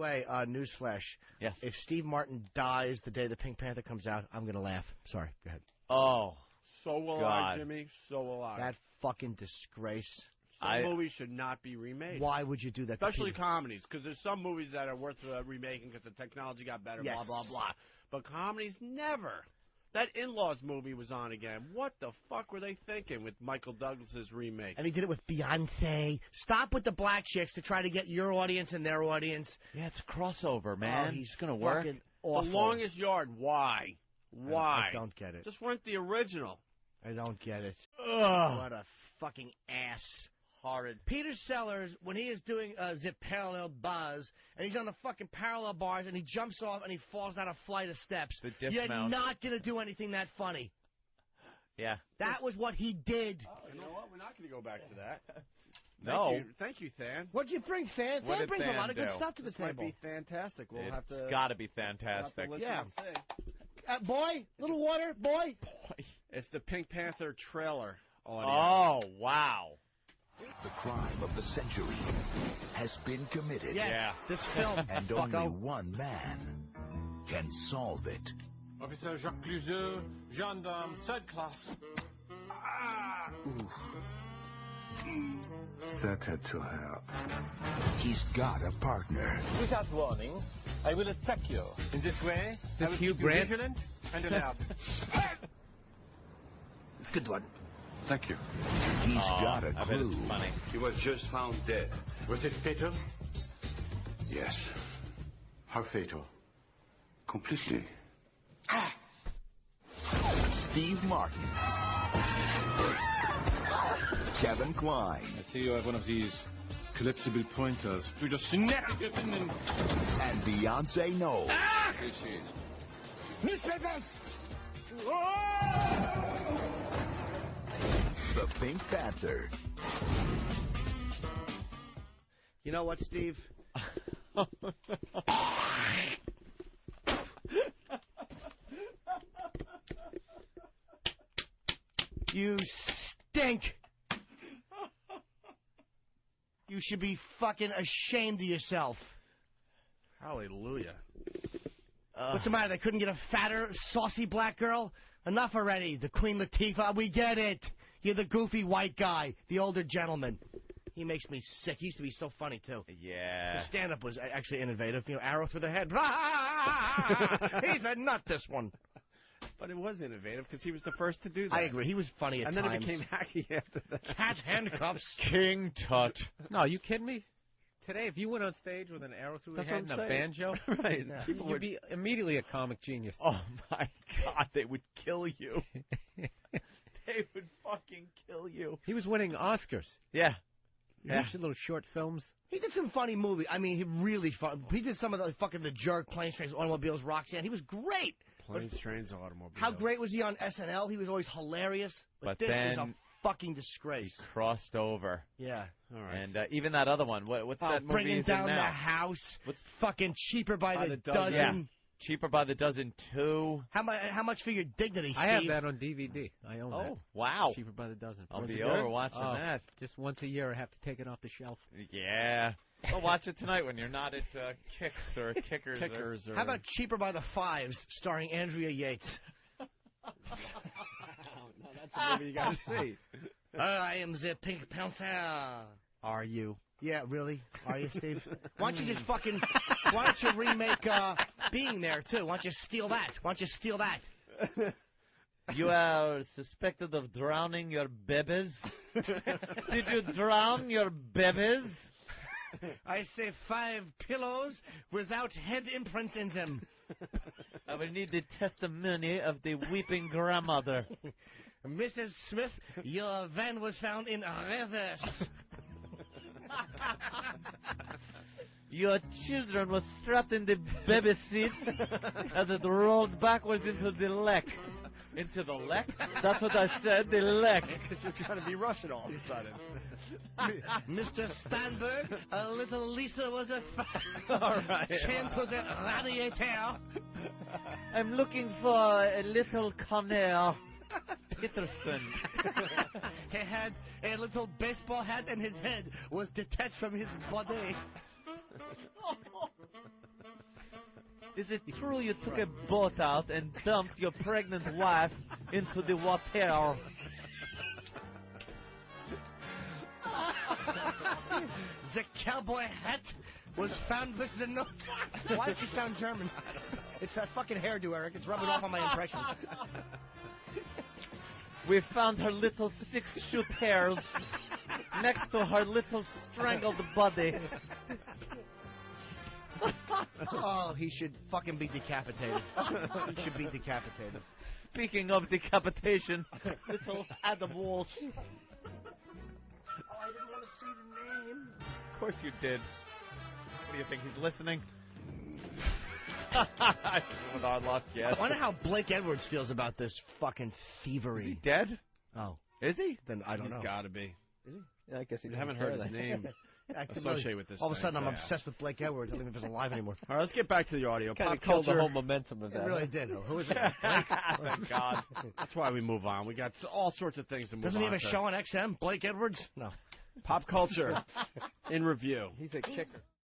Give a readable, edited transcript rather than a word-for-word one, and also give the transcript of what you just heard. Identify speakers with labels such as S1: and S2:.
S1: way, newsflash.
S2: Yes.
S1: If Steve Martin dies the day the Pink Panther comes out, I'm going to laugh. Sorry, go ahead.
S2: Oh.
S3: So will I, Jimmy. So will I.
S1: That fucking disgrace.
S3: Some movies should not be remade.
S1: Why would you do that?
S3: Especially comedies, because there's some movies that are worth remaking because the technology got better, blah, blah, blah. But comedies, never. That In-Laws movie was on again. What the fuck were they thinking with Michael Douglas's remake?
S1: And he did it with Beyonce. Stop with the black chicks to try to get your audience and their audience.
S2: Yeah, it's a crossover, man.
S1: He's
S2: going to work.
S1: Awful.
S3: The Longest Yard, why? Why?
S1: I don't get it.
S3: Just weren't the original.
S1: I don't get it.
S2: Ugh.
S1: What a fucking ass.
S2: Horrid.
S1: Peter Sellers, when he is doing the parallel buzz, and he's on the fucking parallel bars, and he jumps off and he falls down a flight of steps, you're not going to do anything that funny.
S2: Yeah.
S1: That was what he did.
S3: Oh, you know what? We're not going to go back to that.
S2: No.
S3: Thank you, Than.
S1: What'd you bring, Than? Than brings a lot of good stuff to the table.
S3: Might be fantastic. We'll have to.
S2: It's got to be fantastic.
S3: Yeah.
S1: Boy, little water, boy.
S3: It's the Pink Panther trailer audio.
S2: Oh, wow.
S4: The crime of the century has been committed.
S1: Yes, this film.
S4: And only one man can solve it.
S5: Officer Jacques Clouseau, gendarme, third class.
S6: That had to help.
S4: He's got a partner.
S5: Without warning, I will attack you. In this way, I will keep you vigilant and alert.
S6: Good one. Thank you.
S4: He's got a clue.
S2: I bet it's funny.
S6: He was just found dead.
S5: Was it fatal?
S6: Yes. How fatal? Completely.
S4: Steve Martin. Kevin Kline.
S5: I see you have one of these collapsible pointers. You just snap it in and...
S4: And Beyonce Knowles.
S5: Here she is. Newspapers!
S4: The Pink Panther.
S1: You know what, Steve? You stink. You should be fucking ashamed of yourself.
S3: Hallelujah.
S1: What's the matter? They couldn't get a fatter, saucy black girl? Enough already. The Queen Latifah. We get it. You're the goofy white guy, the older gentleman. He makes me sick. He used to be so funny, too.
S2: Yeah.
S1: His stand-up was actually innovative. You know, arrow through the head. He's a nut, this one.
S3: But it was innovative because he was the first to do that.
S1: I agree. He was funny at
S3: times. And then it became hacky after that.
S1: Cat handcuffs.
S2: King Tut.
S7: No, are you kidding me? Today, if you went on stage with an arrow through your head and a banjo,
S3: right?
S7: Yeah. You'd be immediately a comic genius.
S2: Oh, my God. They would kill you. They would fucking kill you.
S7: He was winning Oscars.
S2: Yeah.
S7: He did little short films.
S1: He did some funny movies. I mean, he really fun. He did some of the fucking The Jerk, Planes, Trains, Automobiles, Roxanne. He was great.
S3: Planes, Trains, Automobiles.
S1: How great was he on SNL? He was always hilarious. But this was a fucking disgrace.
S2: He crossed over.
S1: Yeah.
S3: All right.
S2: And even that other one. What's that movie?
S1: Bringing Down the House. What's fucking Cheaper by the Dozen.
S2: Yeah. Cheaper by the Dozen 2.
S1: How much for your dignity, Steve?
S7: I have that on DVD. I own that.
S2: Oh, wow.
S7: Cheaper by the Dozen.
S2: I'll be over watching that.
S7: Just once a year I have to take it off the shelf.
S2: Yeah. I'll watch it tonight when you're not at Kicks or Kickers.
S1: How about Cheaper by the Fives, starring Andrea Yates?
S3: No, that's a movie you got to see.
S1: I am the Pink Panther.
S3: Are you?
S1: Yeah, really? Are you, Steve? Why don't you just fucking... Why don't you remake Being There, too? Why don't you steal that? Why don't you steal that?
S2: You are suspected of drowning your babies? Did you drown your babies?
S1: I say 5 pillows without head imprints in them.
S2: I will need the testimony of the weeping grandmother.
S1: Mrs. Smith, your van was found in reverse.
S2: Your children were strapped in the baby seats as it rolled backwards into the lek. Into the lek? That's what I said, the lek.
S3: Because you're trying to be Russian all of a sudden.
S1: Mr. Steinberg, a little Lisa was a
S3: all right.
S1: chained to the radiator.
S2: I'm looking for a little Connor Peterson.
S1: He had a little baseball hat and his head was detached from his body.
S2: Is it true you took a boat out and dumped your pregnant wife into the water?
S1: The cowboy hat was found missing in no time. Why does he sound German? It's that fucking hairdo, Eric. It's rubbing off on my impressions.
S2: We found her little 6-shoot hairs next to her little strangled body.
S1: Oh, he should fucking be decapitated. He should be decapitated.
S2: Speaking of decapitation, little Adam Walsh.
S1: Oh, I didn't want to see the name.
S2: Of course you did. What do you think, he's listening? With our luck, yes.
S1: I wonder how Blake Edwards feels about this fucking thievery.
S2: Is he dead?
S1: Oh.
S2: Is he?
S1: Then I don't know.
S3: He's got to be.
S1: Is he?
S7: Yeah, I guess he
S3: I haven't heard his name associated with this.
S1: All of a sudden, I'm
S3: thing.
S1: obsessed with Blake Edwards. I don't even know if he's alive anymore.
S3: All right, let's get back to the audio.
S7: Kind
S3: Pop
S7: of killed the
S3: culture.
S7: whole momentum of
S1: It
S7: that.
S1: really did. Who is it?
S3: Thank God. That's why we move on. We got all sorts of things to move
S1: Doesn't
S3: on
S1: he have a
S3: to.
S1: show on XM? Blake Edwards? No.
S3: Pop culture in review.
S7: He's a kicker.